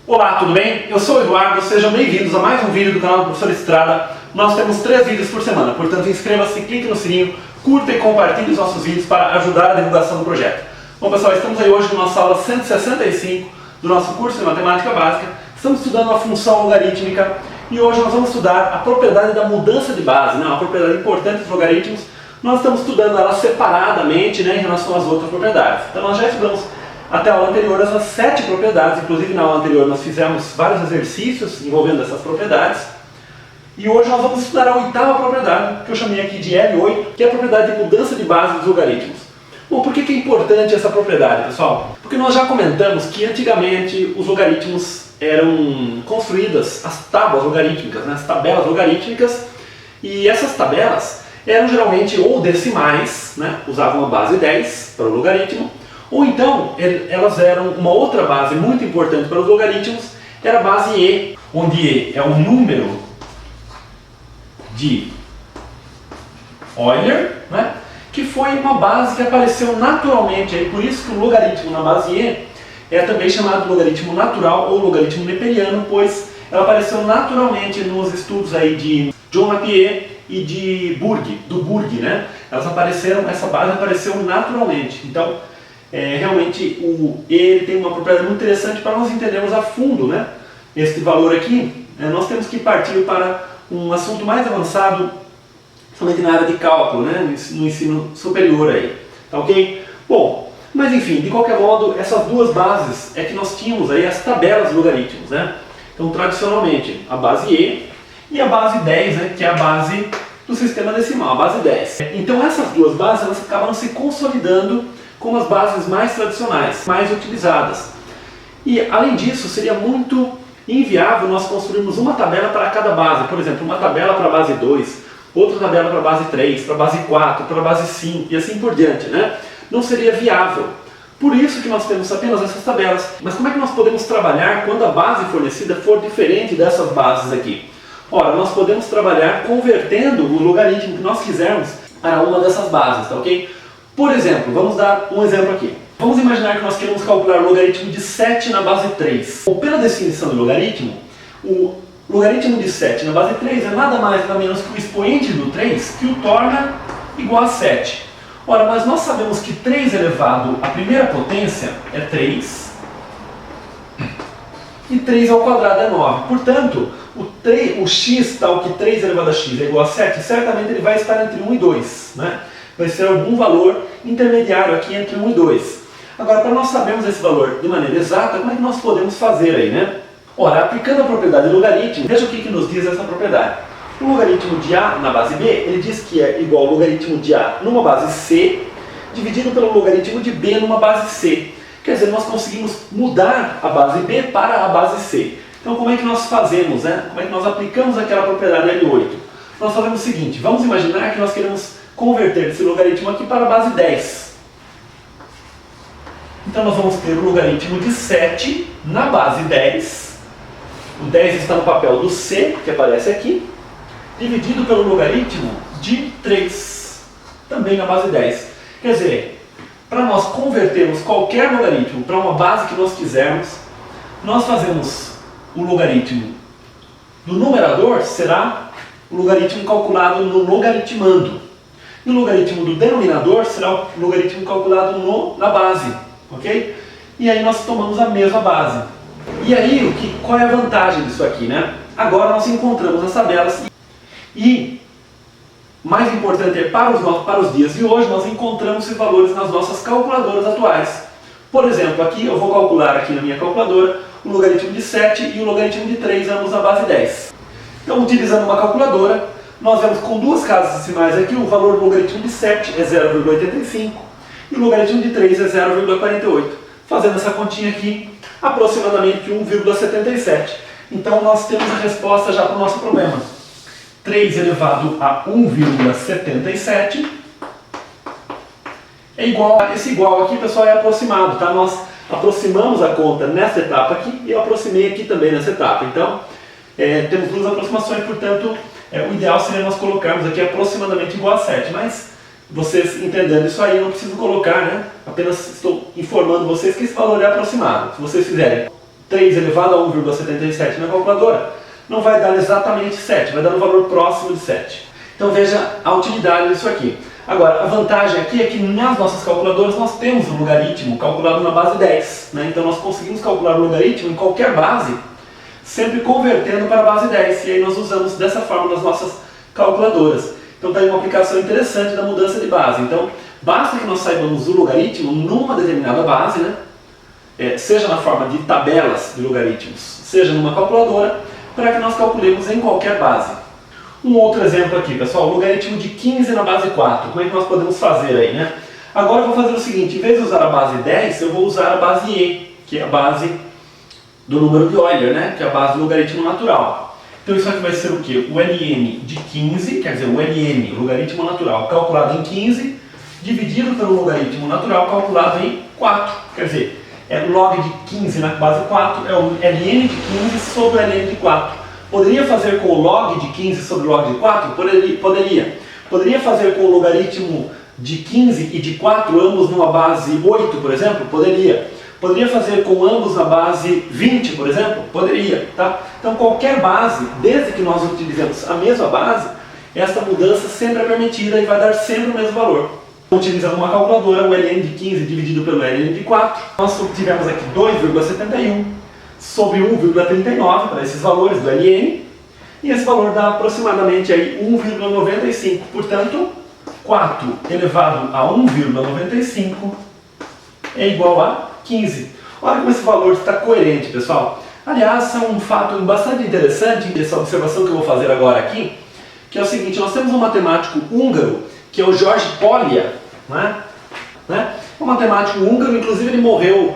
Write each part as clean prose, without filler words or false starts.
Olá, tudo bem? Eu sou o Eduardo, sejam bem-vindos a mais um vídeo do canal do Professor Estrada. Nós temos 3 vídeos por semana, portanto inscreva-se, clique no sininho, curta e compartilhe os nossos vídeos para ajudar a divulgação do projeto. Bom pessoal, estamos aí hoje na nossa aula 165 do nosso curso de Matemática Básica. Estamos estudando a função logarítmica e hoje nós vamos estudar a propriedade da mudança de base, uma propriedade importante dos logaritmos. Nós estamos estudando ela separadamente em relação às outras propriedades. Então nós já estudamos até a aula anterior as 7 propriedades, inclusive na aula anterior nós fizemos vários exercícios envolvendo essas propriedades. E hoje nós vamos estudar a 8ª propriedade, que eu chamei aqui de L8, que é a propriedade de mudança de base dos logaritmos. Bom, por que é importante essa propriedade, pessoal? Porque nós já comentamos que antigamente os logaritmos eram construídas, as tábuas logarítmicas, as tabelas logarítmicas, e essas tabelas eram geralmente ou decimais, usavam a base 10 para o logaritmo, ou então elas eram uma outra base muito importante para os logaritmos, era a base E, onde E é o número de Euler, que foi uma base que apareceu naturalmente, por isso que o logaritmo na base E é também chamado de logaritmo natural ou logaritmo neperiano, pois ela apareceu naturalmente nos estudos aí de John Napier e de Burge, do Burge, essa base apareceu naturalmente. Então, realmente o E ele tem uma propriedade muito interessante para nós entendermos a fundo, este valor aqui. Nós temos que partir para um assunto mais avançado, somente na área de cálculo, no ensino superior aí, tá ok? Bom, mas enfim, de qualquer modo, essas duas bases é que nós tínhamos aí as tabelas de logaritmos, Então, tradicionalmente, a base E e a base 10, que é a base do sistema decimal, a base 10. Então, essas duas bases elas acabam se consolidando como as bases mais tradicionais, mais utilizadas. E, além disso, seria muito inviável nós construirmos uma tabela para cada base. Por exemplo, uma tabela para a base 2, outra tabela para a base 3, para a base 4, para a base 5 e assim por diante. Não seria viável. Por isso que nós temos apenas essas tabelas. Mas como é que nós podemos trabalhar quando a base fornecida for diferente dessas bases aqui? Ora, nós podemos trabalhar convertendo o logaritmo que nós quisermos para uma dessas bases, tá ok? Por exemplo, vamos dar um exemplo aqui. Vamos imaginar que nós queremos calcular o logaritmo de 7 na base 3. Bom, pela definição do logaritmo, o logaritmo de 7 na base 3 é nada mais nada menos que o expoente do 3 que o torna igual a 7. Ora, mas nós sabemos que 3 elevado à primeira potência é 3 e 3 ao quadrado é 9. Portanto, o x tal que 3 elevado a x é igual a 7, certamente ele vai estar entre 1 e 2. Vai ser algum valor intermediário aqui entre 1 e 2. Agora, para nós sabermos esse valor de maneira exata, como é que nós podemos fazer aí, Ora, aplicando a propriedade logaritmo, veja o que nos diz essa propriedade. O logaritmo de A na base B, ele diz que é igual ao logaritmo de A numa base C, dividido pelo logaritmo de B numa base C. Quer dizer, nós conseguimos mudar a base B para a base C. Então, como é que nós fazemos, Como é que nós aplicamos aquela propriedade L8? Nós fazemos o seguinte, vamos imaginar que nós queremos converter esse logaritmo aqui para a base 10. Então nós vamos ter o logaritmo de 7 na base 10. O 10 está no papel do C, que aparece aqui, dividido pelo logaritmo de 3, também na base 10. Quer dizer, para nós convertermos qualquer logaritmo para uma base que nós quisermos, nós fazemos o logaritmo do numerador, será o logaritmo calculado no logaritmando. E o logaritmo do denominador será o logaritmo calculado na base, ok? E aí nós tomamos a mesma base. E aí, qual é a vantagem disso aqui, Agora nós encontramos as tabelas e, mais importante para os dias de hoje, nós encontramos esses valores nas nossas calculadoras atuais. Por exemplo, aqui eu vou calcular aqui na minha calculadora o logaritmo de 7 e o logaritmo de 3, ambos na base 10. Então, utilizando uma calculadora, nós vemos com duas casas decimais aqui, o valor do logaritmo de 7 é 0,85 e o logaritmo de 3 é 0,48. Fazendo essa continha aqui, aproximadamente 1,77. Então nós temos a resposta já para o nosso problema. 3 elevado a 1,77 é igual, esse igual aqui, pessoal, é aproximado, tá? Nós aproximamos a conta nessa etapa aqui e eu aproximei aqui também nessa etapa. Então, temos duas aproximações, portanto, o ideal seria nós colocarmos aqui aproximadamente igual a 7, mas vocês entendendo isso aí, eu não preciso colocar, Apenas estou informando vocês que esse valor é aproximado. Se vocês fizerem 3 elevado a 1,77 na calculadora, não vai dar exatamente 7, vai dar um valor próximo de 7. Então veja a utilidade disso aqui. Agora, a vantagem aqui é que nas nossas calculadoras nós temos um logaritmo calculado na base 10. Né? Então nós conseguimos calcular o logaritmo em qualquer base, sempre convertendo para a base 10. E aí nós usamos dessa forma nas nossas calculadoras. Então está aí uma aplicação interessante da mudança de base. Então, basta que nós saibamos o logaritmo numa determinada base, né? Seja na forma de tabelas de logaritmos, seja numa calculadora, para que nós calculemos em qualquer base. Um outro exemplo aqui, pessoal, logaritmo de 15 na base 4. Como é que nós podemos fazer aí, né? Agora eu vou fazer o seguinte, em vez de usar a base 10, eu vou usar a base E, que é a base do número de Euler, né? Que é a base do logaritmo natural. Então isso aqui vai ser o quê? O ln de 15, quer dizer, o ln, o logaritmo natural, calculado em 15, dividido pelo logaritmo natural calculado em 4. Quer dizer, log de 15 na base 4 é o ln de 15 sobre o ln de 4. Poderia fazer com o log de 15 sobre o log de 4? Poderia. Poderia fazer com o logaritmo de 15 e de 4, ambos numa base 8, por exemplo? Poderia. Poderia fazer com ambos na base 20, por exemplo? Poderia. Tá? Então qualquer base, desde que nós utilizemos a mesma base, essa mudança sempre é permitida e vai dar sempre o mesmo valor. Utilizando uma calculadora, o ln de 15 dividido pelo ln de 4, nós obtivemos aqui 2,71 sobre 1,39 para esses valores do ln, e esse valor dá aproximadamente aí 1,95. Portanto, 4 elevado a 1,95 é igual a 15. Olha como esse valor está coerente, pessoal. Aliás, é um fato bastante interessante, essa observação que eu vou fazer agora aqui, que é o seguinte, nós temos um matemático húngaro, que é o George Polya, né? Um matemático húngaro, inclusive ele morreu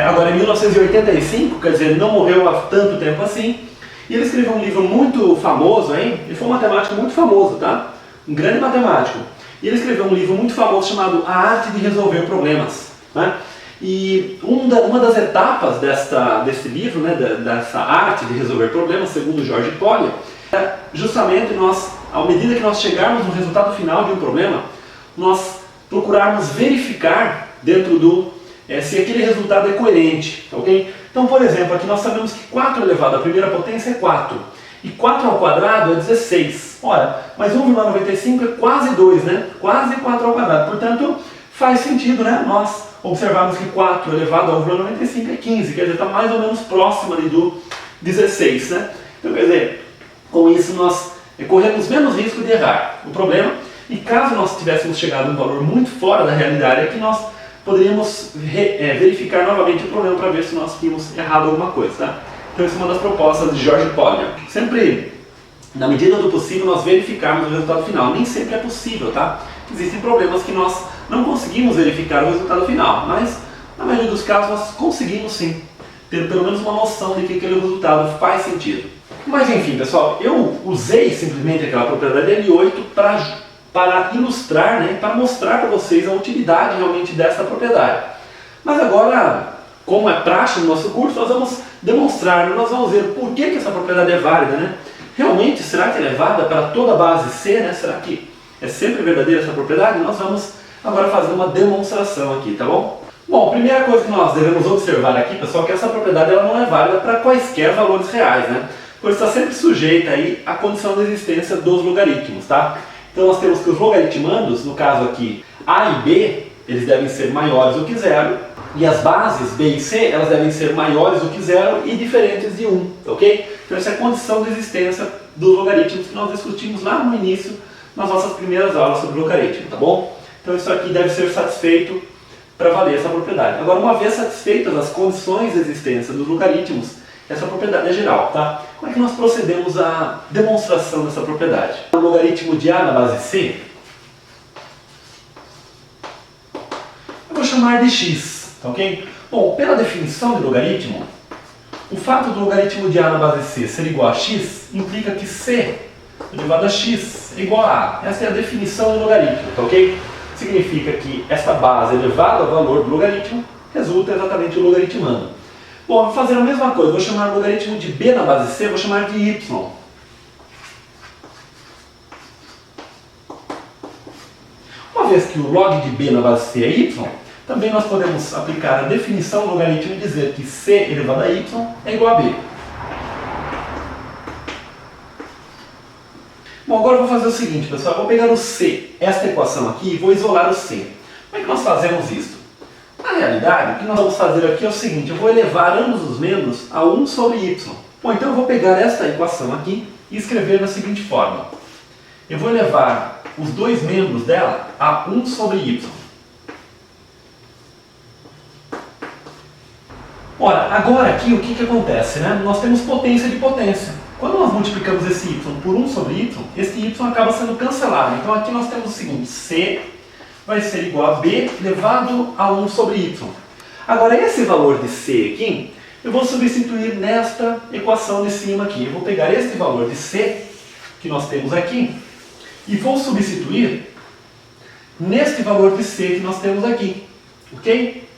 agora em 1985, quer dizer, não morreu há tanto tempo assim, e ele escreveu um livro muito famoso, hein? Ele foi um matemático muito famoso, tá? Um grande matemático. E ele escreveu um livro muito famoso chamado A Arte de Resolver Problemas, né? E uma das etapas desse livro, né, dessa arte de resolver problemas, segundo George Polya, é justamente nós, à medida que nós chegarmos no resultado final de um problema, nós procurarmos verificar dentro se aquele resultado é coerente, ok? Então, por exemplo, aqui nós sabemos que 4 elevado à primeira potência é 4, e 4 ao quadrado é 16. Ora, mas 1,95 é quase 2, né? Quase 4 ao quadrado. Portanto, faz sentido, né? Nós observarmos que 4 elevado a 1,95 é 15, quer dizer, está mais ou menos próximo ali do 16, né? Então, quer dizer, com isso nós corremos menos risco de errar o problema, e caso nós tivéssemos chegado a um valor muito fora da realidade, é que nós poderíamos verificar novamente o problema para ver se nós tínhamos errado alguma coisa, tá? Então essa é uma das propostas de George Polya. Sempre, na medida do possível, nós verificarmos o resultado final. Nem sempre é possível, tá? Existem problemas que nós não conseguimos verificar o resultado final, mas na maioria dos casos nós conseguimos sim ter pelo menos uma noção de que aquele resultado faz sentido. Mas enfim, pessoal, eu usei simplesmente aquela propriedade L8 para ilustrar, né, para mostrar para vocês a utilidade realmente dessa propriedade. Mas agora, como é praxe no nosso curso, nós vamos demonstrar, nós vamos ver por que essa propriedade é válida, né? Realmente, será que ela é válida para toda a base C, né? Será que é sempre verdadeira essa propriedade? Nós vamos agora fazer uma demonstração aqui, tá bom? Bom, a primeira coisa que nós devemos observar aqui, pessoal, é que essa propriedade ela não é válida para quaisquer valores reais, né? Pois está sempre sujeita aí à condição de existência dos logaritmos, tá? Então nós temos que os logaritmandos, no caso aqui A e B, eles devem ser maiores do que zero, e as bases B e C, elas devem ser maiores do que zero e diferentes de 1, ok? Então essa é a condição de existência dos logaritmos que nós discutimos lá no início, nas nossas primeiras aulas sobre logaritmo, tá bom? Então isso aqui deve ser satisfeito para valer essa propriedade. Agora, uma vez satisfeitas as condições de existência dos logaritmos, essa propriedade é geral, tá? Como é que nós procedemos à demonstração dessa propriedade? O logaritmo de A na base C, eu vou chamar de x, tá ok? Bom, pela definição de logaritmo, o fato do logaritmo de A na base C ser igual a x, implica que C elevado a x é igual a A. Essa é a definição de logaritmo, tá ok? Significa que essa base elevada ao valor do logaritmo resulta exatamente o logaritmando. Bom, eu vou fazer a mesma coisa, vou chamar o logaritmo de B na base C, vou chamar de y. Uma vez que o log de B na base C é y, Também nós podemos aplicar a definição do logaritmo e dizer que c elevado a y é igual a b. Bom, agora eu vou fazer o seguinte, pessoal. Eu vou pegar o c, esta equação aqui, e vou isolar o c. Como é que nós fazemos isso? Na realidade, o que nós vamos fazer aqui é o seguinte. Eu vou elevar ambos os membros a 1 sobre y. Bom, então eu vou pegar esta equação aqui e escrever da seguinte forma. Eu vou elevar os dois membros dela a 1 sobre y. Ora, agora aqui o que acontece, né? Nós temos potência de potência. Quando nós multiplicamos esse y por 1 sobre y, esse y acaba sendo cancelado. Então aqui nós temos o seguinte, c vai ser igual a b elevado a 1 sobre y. Agora esse valor de c aqui, eu vou substituir nesta equação de cima aqui. Eu vou pegar este valor de c, que nós temos aqui, e vou substituir neste valor de c que nós temos aqui. Ok?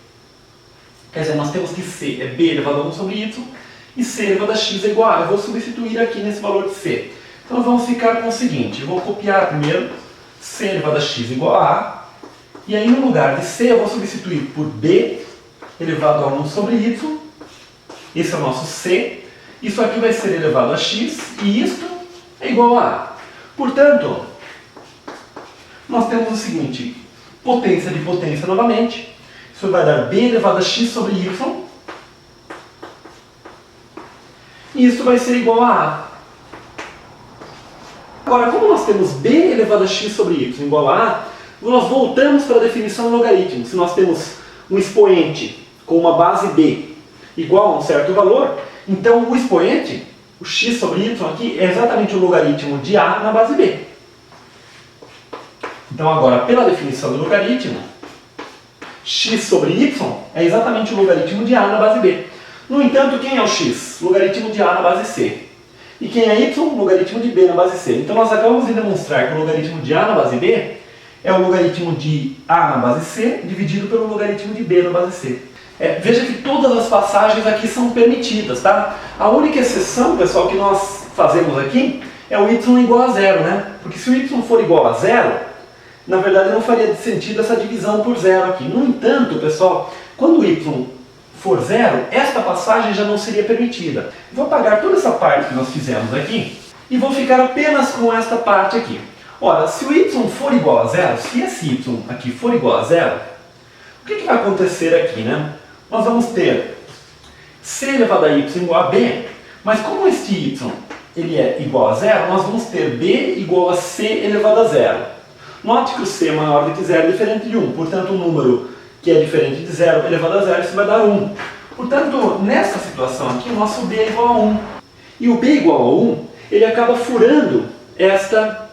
Quer dizer, nós temos que c é b elevado a 1 sobre y, e c elevado a x é igual a. Eu vou substituir aqui nesse valor de c. Então vamos ficar com o seguinte, eu vou copiar primeiro c elevado a x igual a a, e aí no lugar de c eu vou substituir por b elevado a 1 sobre y, esse é o nosso c, isso aqui vai ser elevado a x, e isto é igual a a. Portanto, nós temos o seguinte, potência de potência novamente, isso vai dar b elevado a x sobre y, e isso vai ser igual a a. Agora, como nós temos b elevado a x sobre y igual a a, nós voltamos para a definição do logaritmo. Se nós temos um expoente com uma base b igual a um certo valor, então o expoente, o x sobre y aqui, é exatamente o logaritmo de a na base b. Então agora, pela definição do logaritmo, x sobre y é exatamente o logaritmo de a na base b. No entanto, quem é o x? Logaritmo de a na base c. E quem é y? Logaritmo de b na base c. Então nós acabamos de demonstrar que o logaritmo de a na base b é o logaritmo de a na base c dividido pelo logaritmo de b na base c. Veja que todas as passagens aqui são permitidas, tá? A única exceção, pessoal, que nós fazemos aqui é o y igual a zero, né? Porque se o y for igual a zero, na verdade não faria sentido essa divisão por zero aqui. No entanto, pessoal, quando o y for zero, esta passagem já não seria permitida. Vou apagar toda essa parte que nós fizemos aqui e vou ficar apenas com esta parte aqui. Ora, se o y for igual a zero, se esse y aqui for igual a zero, o que vai acontecer aqui, né? Nós vamos ter c elevado a y igual a b, mas como este y ele é igual a zero, nós vamos ter b igual a c elevado a zero. Note que o c é maior do que zero é diferente de 1, portanto um número que é diferente de zero elevado a zero, isso vai dar 1. Portanto, nessa situação aqui, o nosso b é igual a 1. E o b igual a 1, ele acaba furando esta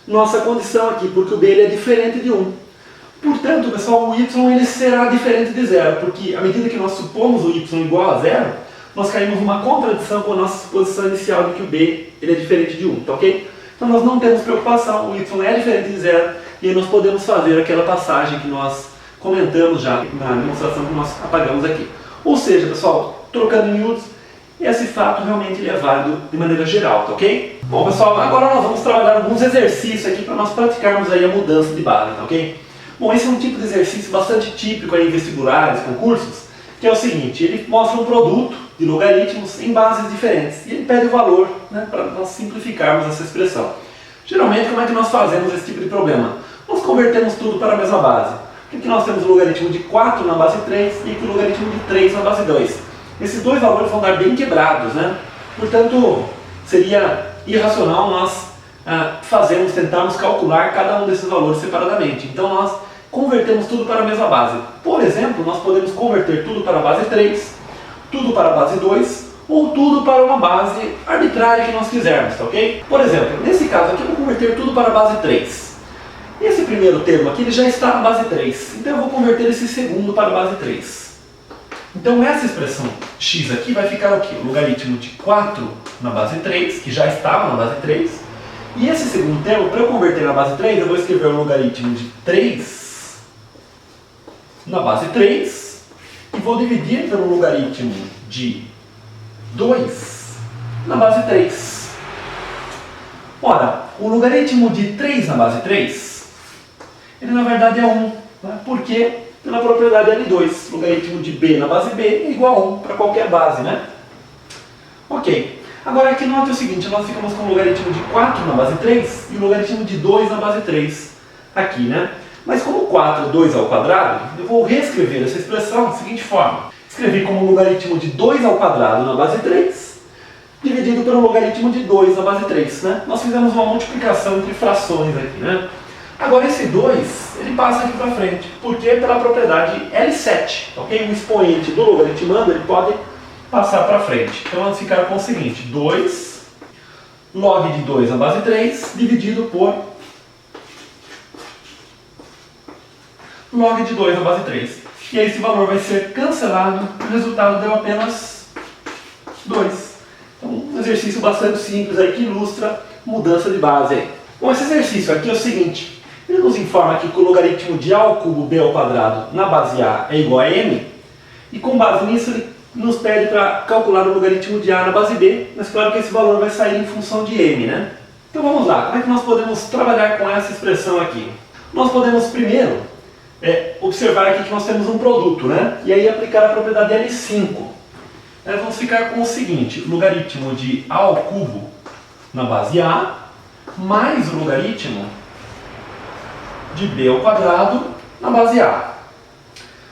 nossa condição aqui, porque o b ele é diferente de 1. Portanto, pessoal, o y ele será diferente de zero, porque à medida que nós supomos o y igual a zero, nós caímos numa contradição com a nossa suposição inicial de que o b ele é diferente de 1, tá ok? Então nós não temos preocupação, o y é diferente de zero, e aí nós podemos fazer aquela passagem que nós comentamos já na demonstração que nós apagamos aqui. Ou seja, pessoal, trocando em miúdos, esse fato realmente ele é válido de maneira geral, tá ok? Bom, pessoal, agora nós vamos trabalhar alguns exercícios aqui para nós praticarmos aí a mudança de base, tá ok? Bom, esse é um tipo de exercício bastante típico aí em vestibulares, concursos, que é o seguinte, ele mostra um produto de logaritmos em bases diferentes, e ele pede o valor, né, para nós simplificarmos essa expressão. Geralmente, como é que nós fazemos esse tipo de problema? Nós convertemos tudo para a mesma base. Aqui nós temos o logaritmo de 4 na base 3 e aqui o logaritmo de 3 na base 2. Esses dois valores vão dar bem quebrados, né? Portanto, seria irracional nós tentarmos calcular cada um desses valores separadamente. Então nós convertemos tudo para a mesma base. Por exemplo, nós podemos converter tudo para a base 3, tudo para a base 2 ou tudo para uma base arbitrária que nós quisermos, tá ok? Por exemplo, nesse caso aqui eu vou converter tudo para a base 3. Esse primeiro termo aqui ele já está na base 3, então eu vou converter esse segundo para a base 3. Então essa expressão x aqui vai ficar o quê? O logaritmo de 4 na base 3, que já estava na base 3, e esse segundo termo, para eu converter na base 3, eu vou escrever o logaritmo de 3 na base 3, e vou dividir pelo logaritmo de 2 na base 3. Ora, o logaritmo de 3 na base 3, ele na verdade é 1, né? Porque pela propriedade L2. Logaritmo de b na base b é igual a 1 para qualquer base, né? Ok. Agora aqui nota o seguinte, nós ficamos com o logaritmo de 4 na base 3 e o logaritmo de 2 na base 3 aqui, né? Mas como 4 é 2 ao quadrado, eu vou reescrever essa expressão da seguinte forma. Escrevi como logaritmo de 2 ao quadrado na base 3 dividido pelo logaritmo de 2 na base 3, né? Nós fizemos uma multiplicação entre frações aqui, né? Agora esse 2, ele passa aqui para frente, porque pela propriedade L7, ok? O expoente do logaritmando, ele pode passar para frente. Então vamos ficar com o seguinte, 2 log de 2 na base 3 dividido por log de 2 na base 3. E aí esse valor vai ser cancelado e o resultado deu apenas 2. Então, um exercício bastante simples aí que ilustra mudança de base aí. Bom, esse exercício aqui é o seguinte, ele nos informa aqui que o logaritmo de a ao cubo b ao quadrado na base a é igual a m, e com base nisso ele nos pede para calcular o logaritmo de a na base b, mas claro que esse valor vai sair em função de m, né? Então vamos lá, como é que nós podemos trabalhar com essa expressão aqui? Nós podemos primeiro observar aqui que nós temos um produto, né? E aí aplicar a propriedade L5. Vamos ficar com o seguinte, logaritmo de a ao cubo na base a, mais o logaritmo de b ao quadrado na base a.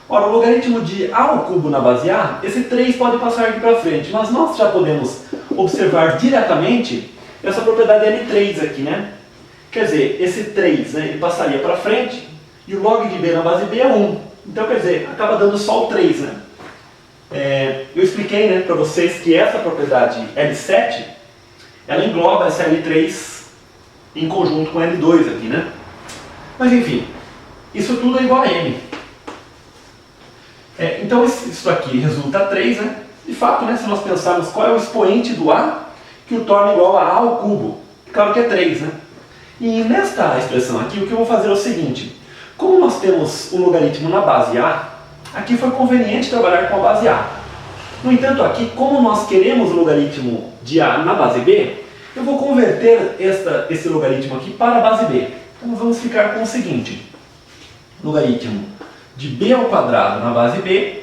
Ora, o logaritmo de a ao cubo na base a, esse 3 pode passar aqui para frente, mas nós já podemos observar diretamente essa propriedade L3 aqui, né? Quer dizer, esse 3, né, ele passaria para frente e o log de b na base b é 1. Então, quer dizer, acaba dando só o 3, né? Eu expliquei, né, para vocês que essa propriedade L7, ela engloba essa L3 em conjunto com L2 aqui, né? Mas enfim, isso tudo é igual a m. Então isso aqui resulta 3, né? De fato, né, se nós pensarmos qual é o expoente do a que o torna igual a ao cubo, claro que é 3, né? E nesta expressão aqui, o que eu vou fazer é o seguinte, como nós temos o logaritmo na base a, aqui foi conveniente trabalhar com a base a. No entanto, aqui, como nós queremos o logaritmo de a na base b, eu vou converter esse logaritmo aqui para a base b. Então nós vamos ficar com o seguinte, logaritmo de b ao quadrado na base b,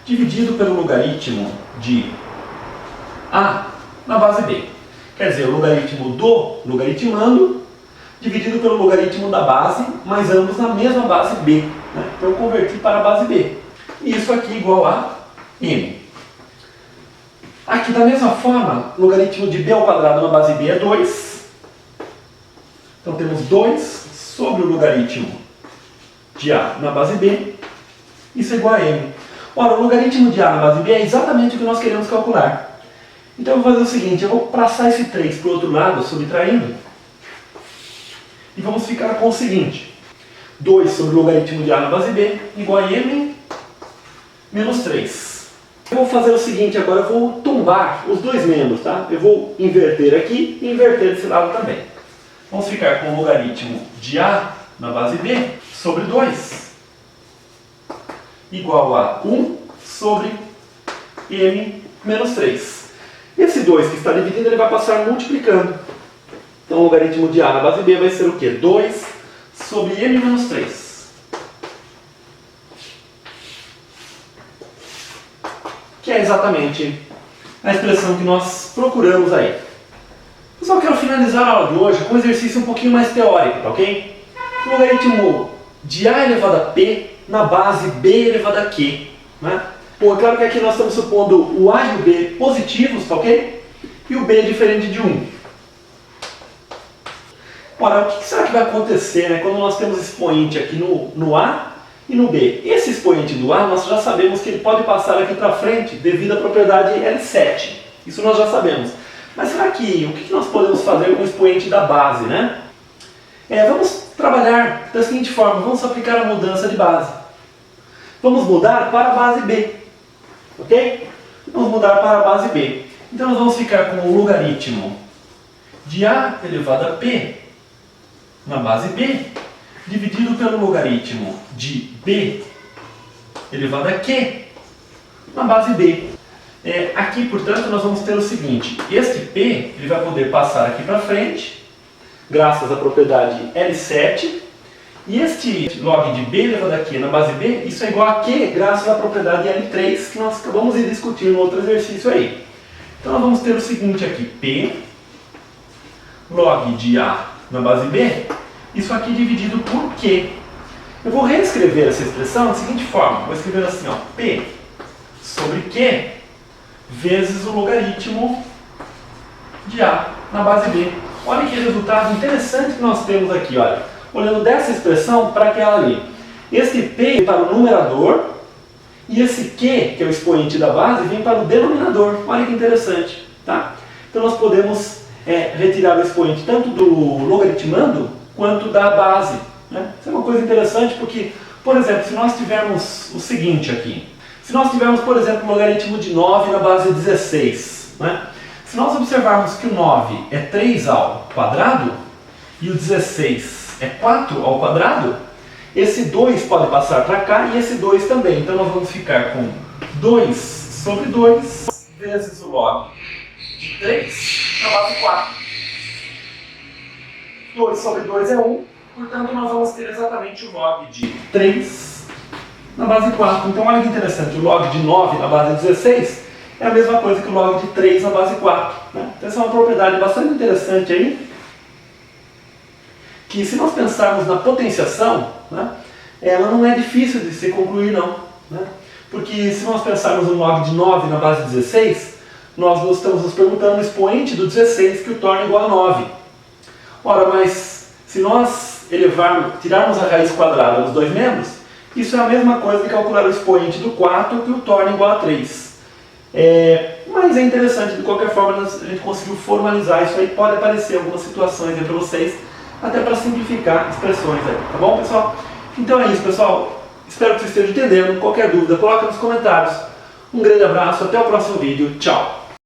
dividido pelo logaritmo de a na base b. Quer dizer, o logaritmo do logaritmando, dividido pelo logaritmo da base, mas ambos na mesma base b, né? Então eu converti para a base b. E isso aqui igual a m. Aqui da mesma forma, logaritmo de b ao quadrado na base b é 2. Então temos 2 sobre o logaritmo de a na base b. Isso é igual a m. Ora, o logaritmo de a na base b é exatamente o que nós queremos calcular. Então eu vou fazer o seguinte, eu vou passar esse 3 para o outro lado, subtraindo. E vamos ficar com o seguinte, 2 sobre o logaritmo de a na base b igual a m menos 3. Eu vou fazer o seguinte agora, eu vou tombar os dois membros, tá? Eu vou inverter aqui e inverter desse lado também. Vamos ficar com o logaritmo de a na base b sobre 2 igual a 1 sobre m menos 3. Esse 2 que está dividindo, ele vai passar multiplicando. Então o logaritmo de a na base b vai ser o quê? 2 sobre m menos 3. Que é exatamente a expressão que nós procuramos aí. Pessoal, eu quero finalizar a aula de hoje com um exercício um pouquinho mais teórico, tá ok? O logaritmo de a elevado a p na base b elevado a q, né? Pô, é claro que aqui nós estamos supondo o a e o b positivos, tá ok? E o b é diferente de 1. Ora, o que será que vai acontecer, né, quando nós temos expoente aqui no a e no b? Esse expoente do a, nós já sabemos que ele pode passar aqui para frente devido à propriedade L7. Isso nós já sabemos. Mas será que, o que nós podemos fazer com o expoente da base, né? Vamos trabalhar da seguinte forma, vamos aplicar a mudança de base. Vamos mudar para a base b, ok? Vamos mudar para a base b. Então nós vamos ficar com o logaritmo de a elevado a p na base b, dividido pelo logaritmo de b elevado a q na base b. Aqui, portanto, nós vamos ter o seguinte, este p ele vai poder passar aqui para frente, graças à propriedade L7, E este log de b elevado a q na base b, isso é igual a q graças à propriedade L3 que nós acabamos de discutir no outro exercício aí. Então nós vamos ter o seguinte aqui, p log de a na base b, isso aqui dividido por q. Eu vou reescrever essa expressão da seguinte forma, vou escrever assim, ó, p sobre q vezes o logaritmo de a na base b. Olha que resultado interessante que nós temos aqui, olha. Olhando dessa expressão para aquela ali. Este p para o numerador e esse q, que é o expoente da base, vem para o denominador. Olha que interessante, tá? Então nós podemos retirar o expoente tanto do logaritmando quanto da base, né? Isso é uma coisa interessante porque, por exemplo, se nós tivermos o seguinte aqui. Se nós tivermos, por exemplo, o logaritmo de 9 na base 16, né? Se nós observarmos que o 9 é 3 ao quadrado e o 16 é 4 ao quadrado, esse 2 pode passar para cá e esse 2 também. Então nós vamos ficar com 2 sobre 2 vezes o log de 3 na base 4. 2 sobre 2 é 1, portanto nós vamos ter exatamente o log de 3 na base 4. Então olha que interessante, o log de 9 na base 16 é a mesma coisa que o log de 3 na base 4. Né? Então essa é uma propriedade bastante interessante aí, que se nós pensarmos na potenciação, né, ela não é difícil de se concluir não. Né? Porque se nós pensarmos no log de 9 na base 16, nós estamos nos perguntando o expoente do 16 que o torna igual a 9. Ora, mas se nós tirarmos a raiz quadrada dos dois membros, isso é a mesma coisa de calcular o expoente do 4 que o torna igual a 3. Mas é interessante, de qualquer forma, a gente conseguiu formalizar isso aí. Pode aparecer algumas situações aí para vocês, até para simplificar expressões aí, tá bom, pessoal? Então é isso, pessoal. Espero que vocês estejam entendendo. Qualquer dúvida, coloca nos comentários. Um grande abraço, até o próximo vídeo. Tchau!